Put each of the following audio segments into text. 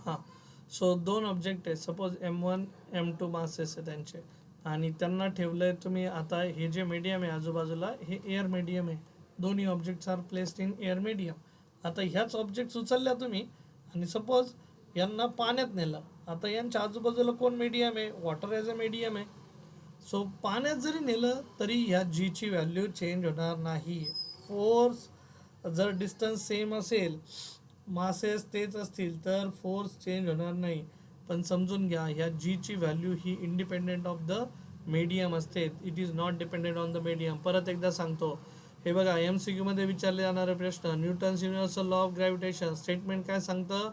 हां. So 2 object आहे. Suppose M1, M2 masses आहे त्यांचे आणि त्यांना ठेवलं आहे तुम्ही. आता हे जे मीडियम आहे आजूबाजूला हे एअर मीडियम आहे. दोन्ही objects are placed in air medium. आता ह्याच ऑब्जेक्ट्स उचलल्या तुम्ही आणि सपोज यांना पाण्यात नेलं. आता यांच्या आजूबाजूला कोण मीडियम आहे? वॉटर ॲज अ मीडियम आहे. सो पाण्यात जरी नेलं तरी ह्या जीची व्हॅल्यू चेंज होणार नाही. फोर्स जर डिस्टन्स सेम असेल, मासेस तेच असतील तर फोर्स चेंज होणार नाही. पण समजून घ्या ह्या जीची व्हॅल्यू ही इंडिपेंडेंट ऑफ द मीडियम असते. It is not dependent on the medium. परत एकदा सांगतो. हे बघा MCQ मध्ये विचारले जाणारे प्रश्न. Newton's universal law of gravitation statement काय सांगतं?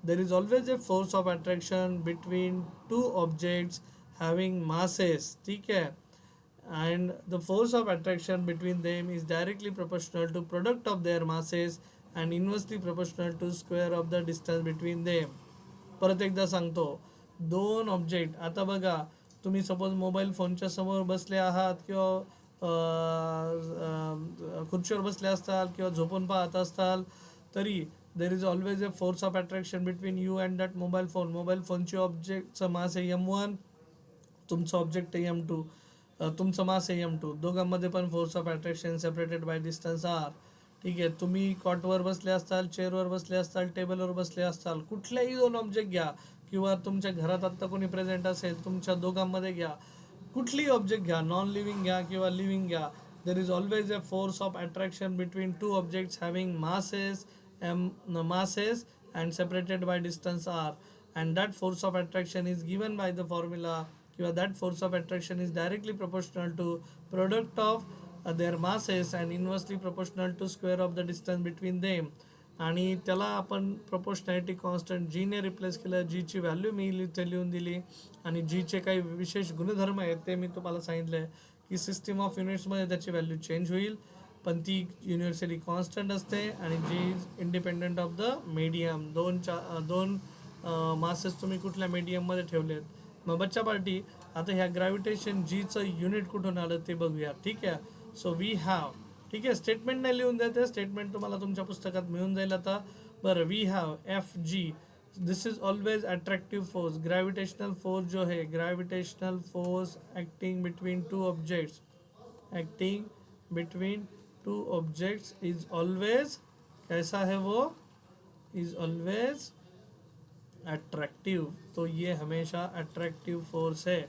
देर is always a force of attraction between two objects having masses. ठीक आहे. and the force of attraction between them is directly proportional to product of their masses and inversely proportional to square of the distance between them. परत एकदा सांगतो. दोन object, आता बघा तुम्ही suppose mobile फोनच्या समोर बसले आहात किंवा खुर्चीवर बसले असताल किंवा झोपून पाहत असताल तरी देर is always a force of attraction between you and that mobile phone. Mobile फोनची ऑब्जेक्टचं मास आहे M1, तुमचं ऑब्जेक्ट आहे M2. तुमचं मास आहे M2. दोघांमध्ये पण force of attraction separated by distance r. ठीक आहे. तुम्ही कॉटवर बसले असताल, चेअरवर बसले असताल, टेबलवर बसले असताल, कुठल्याही दोन ऑब्जेक्ट घ्या किंवा तुमच्या घरात आत्ता कोणी प्रेझेंट असेल तुमच्या दोघांमध्ये घ्या, कुठलीही ऑब्जेक्ट घ्या, नॉन लिव्हिंग घ्या किंवा लिव्हिंग घ्या, देर is always a force of attraction between two objects having masses and separated by distance r, and that force of attraction is given by the formula किंवा that force of attraction is directly proportional to product of their masses and inversely proportional to square of the distance between them. आणि त्याला आपण proportionality constant जीने replace केलं. जीची value मी इथे लिहून दिली आणि जीचे काही विशेष गुणधर्म आहेत ते मी तुम्हाला सांगितलं आहे की सिस्टीम ऑफ युनिट्समध्ये त्याची व्हॅल्यू चेंज होईल पण ती युनिव्हर्सली कॉन्स्टंट असते आणि G is independent of the medium. दोन मासेस तुम्ही कुठल्या मीडियममध्ये ठेवलेत. मग बच्चा पार्टी आता ह्या ग्रॅव्हिटेशन जीचं युनिट कुठून आलं ते बघूया. ठीक आहे. सो वी हॅव, ठीक आहे, स्टेटमेंट नाही लिहून द्या, स्टेटमेंट तुम्हाला तुमच्या पुस्तकात मिळून जाईल आता. बरं, we have FG. This is always attractive force. Gravitational force जो है, gravitational force acting between two objects, acting between two objects is always कैसा है वो, इज ऑलवेज अट्रैक्टिव. तो ये हमेशा अट्रैक्टिव फोर्स है.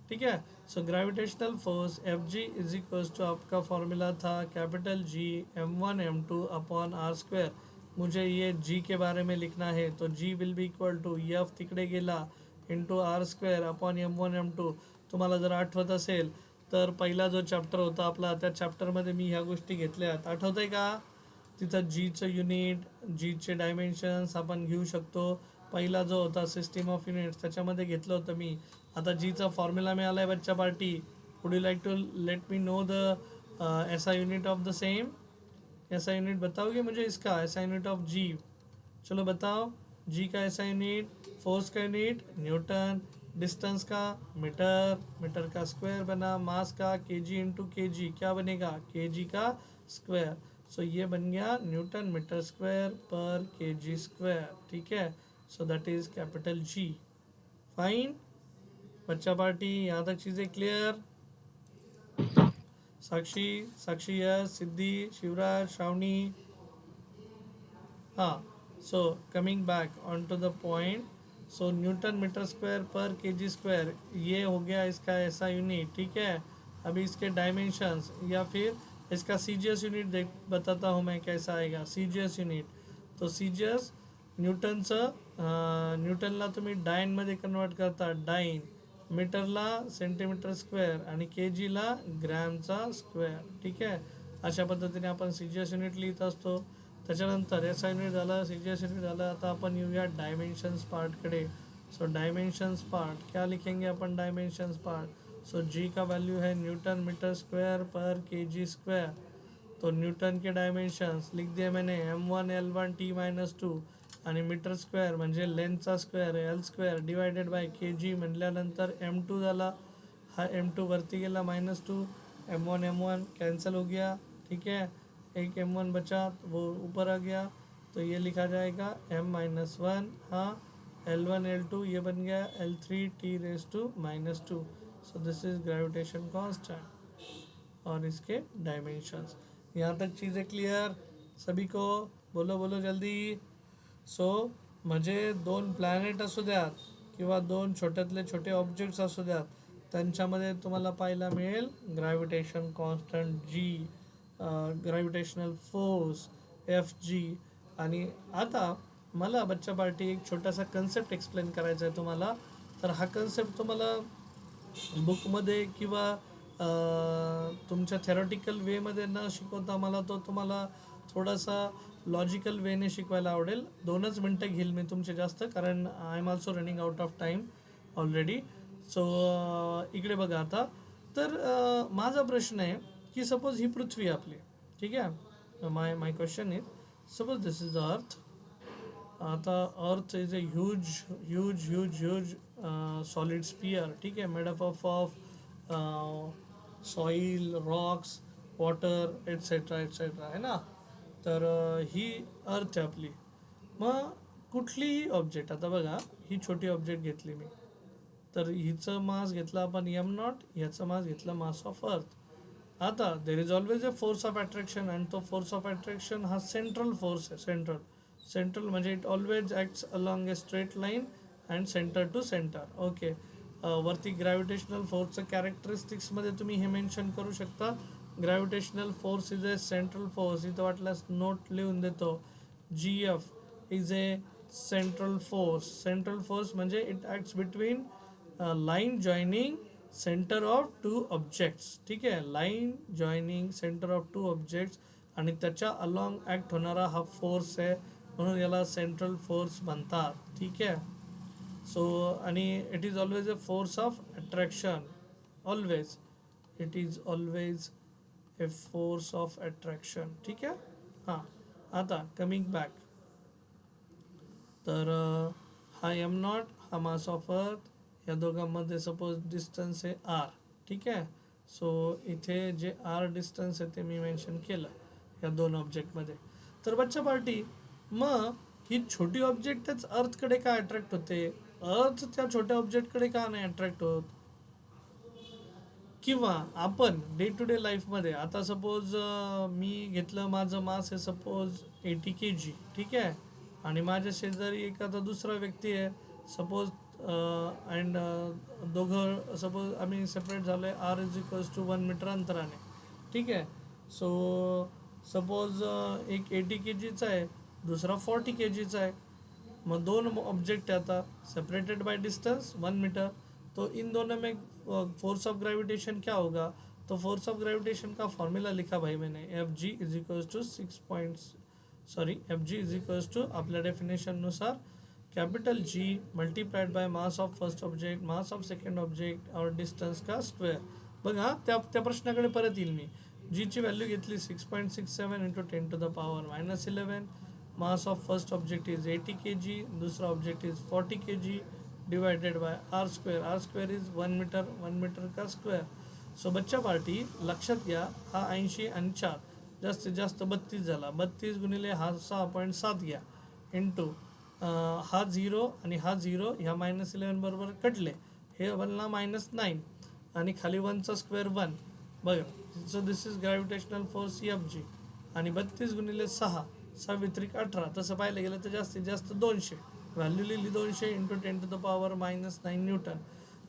ठीक है. So gravitational force FG is equals to, आपका फॉर्मूला था capital G M1 M2 upon r². मुझे ये G के बारे में लिखना है तो G will be equal to F तिकडे गेला into r² upon M1 M2. तुम्हाला जर आठवत असेल तर पहिला जो चॅप्टर होता आपला त्या चॅप्टरमध्ये मी ह्या गोष्टी घेतल्यात. आठवत आहे का? तिथं जीचं युनिट, जीचे डायमेन्शन्स आपण घेऊ शकतो. पहिला जो होता सिस्टीम ऑफ युनिट्स त्याच्यामध्ये घेतलं होतं मी. आता जीचा फॉर्म्युला मिळाला आहे बच्चा पार्टी. Would you like to let me know the SI unit of the same? SI unit बताओगे मुझे इसका? SI यूनिट ऑफ जी, चलो बताओ. जी का SI यूनिट, फोर्स का यूनिट न्यूटन, डिस्टेंस का मीटर, मीटर का स्क्वायर बना, मास का kg इंटू kg क्या बनेगा? kg का स्क्वायर. सो ये बन गया न्यूटन मीटर स्क्वायर पर kg स्क्वायर. ठीक है. So that is capital G. Fine बच्चा पार्टी, यहाँ तक चीज़ें क्लियर? साक्षी, साक्षी यस, सिद्धि, शिवराज, श्रावणी. हाँ. So coming back on to the point. So newton metre square पर kg स्क्वायर ये हो गया इसका ऐसा यूनिट. ठीक है. अभी इसके डायमेंशंस या फिर इसका CGS यूनिट बताता हूँ मैं कैसा आएगा. CGS यूनिट, तो CGS न्यूटनचं, न्यूटनला तुम्ही डायनमध्ये कन्वर्ट करता, डाईन, मीटरला सेंटीमीटर स्क्वेअर आणि kgला ग्रॅमचा स्क्वेअर. ठीक आहे. अशा पद्धतीने आपण CGS यूनिट लिहित असतो. त्याच्यानंतर SI यूनिट झालं, CGS यूनिट झालं. आता आपण येऊया डायमेन्शन्स पार्टकडे. सो डायमेंशंस पार्ट क्या लिखेंगे अपन? Dimensions part. सो G का वैल्यू है न्यूटन मीटर स्क्वायर पर kg स्क्वायर. तो न्यूटन के डायमेंशन्स लिख दिए मैंने, M1 L1 T-2 आणि मीटर स्क्वेअर म्हणजे लेंथचा स्क्वेअर आहे L² डिवायडेड बाय kg म्हटल्यानंतर M2 झाला. हा M2 वरती गेला -2, M1 कैंसिल हो गया. ठीक है. एक M1 बचा वो ऊपर आ गया तो ये लिखा जाएगा M-1. हाँ, L1 L2 ये बन गया L3 T raise to -2. So this is gravitation constant और इसके डायमेंशंस. यहाँ तक चीज़ें क्लियर सभी को? बोलो बोलो जल्दी. सो म्हणजे 2 प्लॅनेट असू द्यात किंवा 2 छोट्यातले छोटे ऑब्जेक्ट्स असू द्यात, त्यांच्यामध्ये तुम्हाला पाहायला मिळेल ग्रॅव्हिटेशन कॉन्स्टंट जी, ग्रॅव्हिटेशनल फोर्स एफ जी. आणि आता मला बच्चा पार्टी एक छोटासा कन्सेप्ट एक्सप्लेन करायचा आहे तुम्हाला. तर हा कन्सेप्ट तुम्हाला बुकमध्ये किंवा तुमच्या थेरॉटिकल वेमध्ये न शिकवता मला तो तुम्हाला थोडासा लॉजिकल वेने शिकवायला आवडेल. 2च मिनटं घेईल मी तुमचे जास्त, कारण I am also running out of time already. So इकडे बघा आता. तर माझा प्रश्न आहे की सपोज ही पृथ्वी आपली, ठीक आहे. My question is suppose this is earth. आता earth is a huge huge huge huge solid sphere, ठीक आहे, made up of soil, rocks, water etcetera etcetera आहे ना. तर ही अर्थ आहे आपली. मग कुठलीही ऑब्जेक्ट, आता बघा ही छोटी ऑब्जेक्ट घेतली मी, तर हिचं मास घेतलं आपण m0, ह्याचं मास घेतलं मास ऑफ अर्थ. आता there is always a force of attraction, आणि तो फोर्स ऑफ अट्रॅक्शन हा सेंट्रल फोर्स आहे. सेंट्रल म्हणजे it always acts along a straight line and centre to centre. Okay. वरती ग्रॅव्हिटेशनल फोर्सचं कॅरेक्टरिस्टिक्समध्ये तुम्ही हे मेन्शन करू शकता. Gravitational force is a central force. इथं वाटल्यास नोट लिहून देतो. GF is a central force. Central force म्हणजे it acts between line joining centre of 2 objects, ठीक आहे. Line joining centre of 2 objects आणि त्याच्या अलॉंग ॲक्ट होणारा हा फोर्स आहे, म्हणून याला सेंट्रल फोर्स म्हणतात, ठीक आहे. सो आणि it is always a force of attraction. Always it is always a force of attraction, ठीक आहे. हां, आता कमिंग बॅक. तर हा m0, हा मास ऑफ अर्थ, या दोघांमध्ये सपोज डिस्टन्स आहे r, ठीक आहे. सो इथे जे r डिस्टन्स आहे ते मी मेन्शन केलं या 2 ऑब्जेक्टमध्ये. तर बच्चा पार्टी, मग ही छोटी ऑब्जेक्टच अर्थकडे का अट्रॅक्ट होते, अर्थ त्या छोट्या ऑब्जेक्टकडे का नाही अट्रॅक्ट होत? किंवा आपण डे टू डे लाईफमध्ये आता सपोज मी घेतलं, माझं मास आहे सपोज 80 kg, ठीक आहे. आणि माझ्या शेजारी एखादा दुसरा व्यक्ती आहे सपोज, अँड दोघं सपोज आम्ही सेपरेट झालो आहे r is equals to 1 metre अंतराने, ठीक आहे. सो सपोज एक 80 kgचा आहे, दुसरा 40 kgचा आहे. मग 2 ऑब्जेक्ट है आता सेपरेटेड बाय डिस्टेंस 1 मीटर. तो इन दोनों में फोर्स ऑफ ग्रेविटेशन क्या होगा? तो फोर्स ऑफ ग्रेविटेशन का फॉर्मूला लिखा भाई मैंने, F G is equals to F G is equals to आपल्या डेफिनेशननुसार capital G multiplied by mass of first object, mass of second object और डिस्टन्स का स्क्वेअर. बघा त्या प्रश्नाकडे परत येईल मी. जीची व्हॅल्यू घेतली 6.67 into 10⁻11. Mass of first object is 80 kg, दूसरा object is 40 kg divided by r square is 1 metre, 1 metre का स्क्वेअर. सो बच्चा पार्टी लक्षात घ्या, हा 80 आणि 4 जास्तीत जास्त 32 झाला. 32 गुणिले हा 6.7 घ्या इंटू हा 0 आणि हा 0 ह्या -11 बरोबर कटले, हे बनला -9 आणि खाली 1चा स्क्वेअर 1. बघा, so this is gravitational force F G. आणि 32 गुणिले 6 18. तसं पाहायला गेलं तर जास्तीत जास्त 200. व्हॅल्यू लिहिली 200 इंटू 10⁻9 न्यूटन.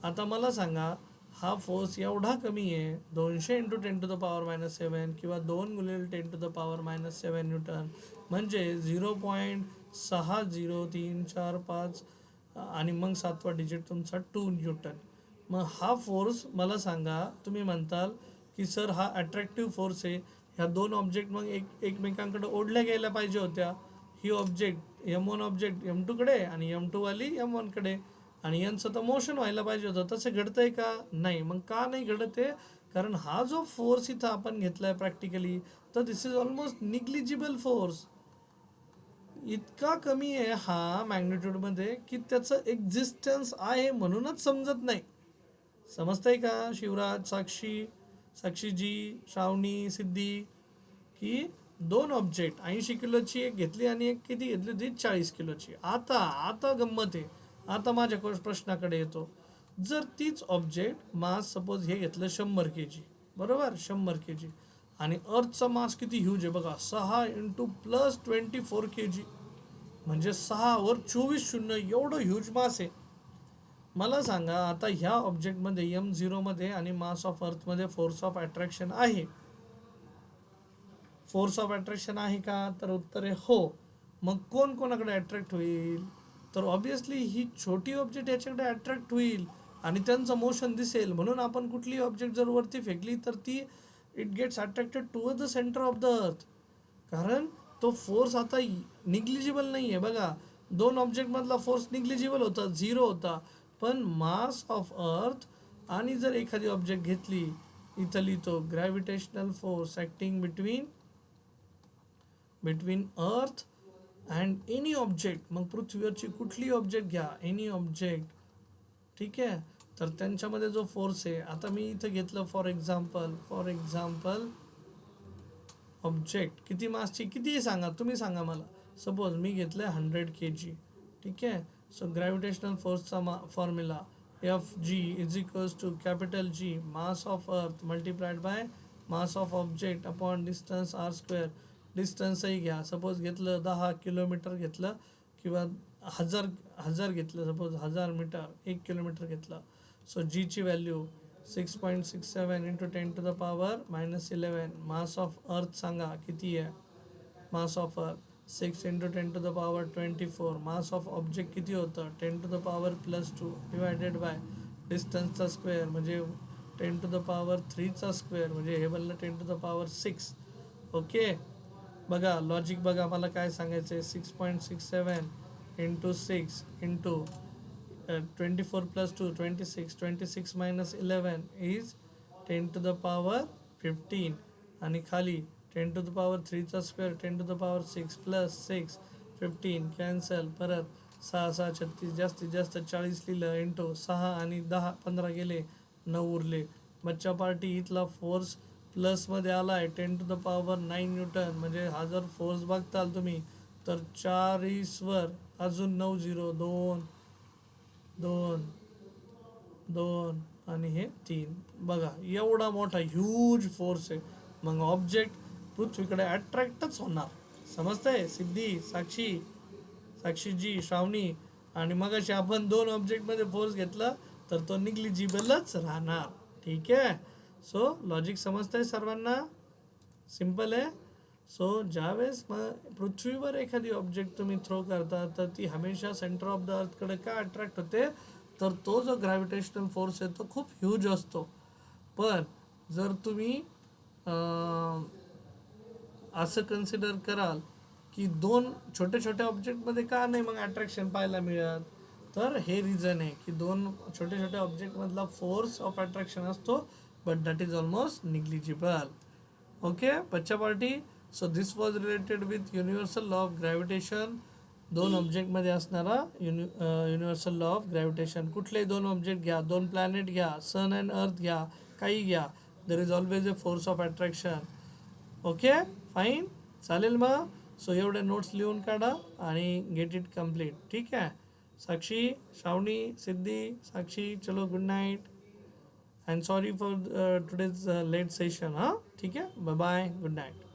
आता मला सांगा, हा फोर्स एवढा कमी आहे 200 इंटू 10⁻7 किंवा 2 गुणिले 10⁻7 न्यूटन, म्हणजे 0.60345 आणि मग 7वा डिजिट तुमचा 2 न्यूटन. मग हा फोर्स मला सांगा, तुम्ही म्हणताल की सर हा अट्रॅक्टिव्ह फोर्स आहे, ह्या 2 ऑब्जेक्ट मग एकमेकांकडे ओढल्या गेल्या पाहिजे होत्या. ही ऑब्जेक्ट M1 ऑब्जेक्ट M2 कडे आणि M2 वाली M1 कडे, आणि यांचं तर मोशन व्हायला पाहिजे होतं. तसं घडतंय का? नाही. मग का नाही घडत आहे? कारण हा जो फोर्स इथं आपण घेतलाय प्रॅक्टिकली, तर दिस इज ऑलमोस्ट निग्लिजिबल फोर्स. इतका कमी आहे हा मॅग्निट्यूडमध्ये की त्याचं एक्झिस्टन्स आहे म्हणूनच समजत नाही. समजतंय का शिवराज, साक्षीजी, श्रावणी, सिद्धी, की 2 ऑब्जेक्ट 80 किलोची एक घेतली आणि एक किती घेतली होती 40 किलोची. आता गंमत आहे, आता माझ्या प्रश्नाकडे येतो. जर तीच ऑब्जेक्ट मास सपोज हे घेतलं 100 kg, बरोबर 100 kg, आणि अर्थचा मास किती ह्यूज आहे बघा, 6 इंटू प्लस 24 kg, म्हणजे 6 वर 24 शून्य, एवढं ह्यूज मास आहे. मला सांगा आता ह्या ऑब्जेक्टमध्ये M0 मध्ये आणि मास ऑफ अर्थमध्ये फोर्स ऑफ अट्रॅक्शन आहे. फोर्स ऑफ अट्रॅक्शन आहे का, तर उत्तर आहे हो. मग कोण कोणाकडे अट्रॅक्ट होईल, तर ऑब्विसली ही छोटी ऑब्जेक्ट याच्याकडे अट्रॅक्ट होईल आणि त्यांचं मोशन दिसेल. म्हणून आपण कुठली ऑब्जेक्ट जर वरती फेकली तर ती it gets attracted toward the centre of the earth, कारण तो फोर्स आता निग्लिजिबल नाही आहे. बघा, दोन ऑब्जेक्टमधला फोर्स निग्लिजिबल होता, 0 होता. पण मास ऑफ अर्थ आणि जर एखादी ऑब्जेक्ट घेतली, इथं लिहितो gravitational force acting between earth and any object. मग पृथ्वीवरची कुठली ऑब्जेक्ट घ्या, एनी ऑब्जेक्ट, ठीक आहे. तर त्यांच्यामध्ये जो फोर्स आहे, आता मी इथं घेतलं फॉर एक्झाम्पल ऑब्जेक्ट किती मासची, कितीही सांगा तुम्ही, सांगा मला. सपोज मी घेतलं 100 kg, ठीक आहे. सो ग्रॅव्हिटेशनल फोर्सचा formula Fg is equals to capital G mass of earth multiplied by mass of object upon distance r². डिस्टन्सही घ्या, सपोज घेतलं 10 किलोमीटर घेतलं किंवा हजार घेतलं, सपोज 1000 मीटर, 1 किलोमीटर घेतलं. सो जीची value 6.67 into 10⁻⁻11. Mass of earth सांगा किती आहे, मास ऑफ अर्थ 6 इंटू 10⁻24. मास ऑफ ऑब्जेक्ट किती होतं, 10⁻+2 डिवायडेड बाय डिस्टन्सचा स्क्वेअर म्हणजे 10⁻3चा स्क्वेअर, म्हणजे हे बनलं 10⁻6. ओके, बघा लॉजिक बघा, मला काय सांगायचं आहे. 6.67 इंटू 6 इंटू 24+2 26, 26 - 11 इज 10⁻15, आणि खाली 10⁻3चा स्क्वेअर 10⁻6 प्लस 6 15 कॅन्सल. परत 6 6 36, जास्तीत जास्त 40 लिहिलं, इंटू 6 आणि 10 15 गेले, 9 उरले. बच्चा पार्टी इथला फोर्स प्लसमध्ये आला आहे 10⁻9 न्यूटन. म्हणजे हा जर फोर्स बघताल तुम्ही तर 40वर अजून 9 0 2 2 2 आणि हे 3. बघा एवढा मोठा ह्यूज फोर्स आहे. मग ऑब्जेक्ट पृथ्वीकडे अट्रॅक्टच होणार. समजतंय सिद्धी, साक्षीजी, श्रावणी. आणि मग अशी आपण दोन ऑब्जेक्टमध्ये फोर्स घेतला तर तो निग्लिजिबलच राहणार. ठीक आहे. सो लॉजिक समजतंय सर्वांना, सिम्पल आहे. सो ज्यावेळेस मग पृथ्वीवर एखादी ऑब्जेक्ट तुम्ही थ्रो करता तर ती हमेशा सेंटर ऑफ द अर्थकडे का अट्रॅक्ट होते, तर तो जो ग्रॅव्हिटेशनल फोर्स आहे तो खूप ह्यूज असतो. पण जर तुम्ही असं कन्सिडर कराल की दोन छोट्या छोट्या ऑब्जेक्टमध्ये का नाही मग अट्रॅक्शन पाहायला मिळत, तर हे रिझन आहे की दोन छोट्या छोट्या ऑब्जेक्टमधला फोर्स ऑफ अट्रॅक्शन असतो, but that is almost negligible. Okay बच्चा party. So this was related with universal law of gravitation. दोन ऑब्जेक्टमध्ये असणारा युनिव्हर्सल लॉ ऑफ ग्रॅव्हिटेशन. कुठलेही दोन ऑब्जेक्ट घ्या, दोन प्लॅनेट घ्या, सन अँड अर्थ घ्या, काही घ्या, देर is always a force of attraction. Okay fine, चालेल मग. सो एवढे नोट्स लिहून काढा आणि गेट इट कम्प्लीट. ठीक आहे. साक्षी, श्रावणी, सिद्धी, साक्षी, चलो good night and sorry for today's late session. हां ठीक आहे, बाय बाय, गुड नाईट.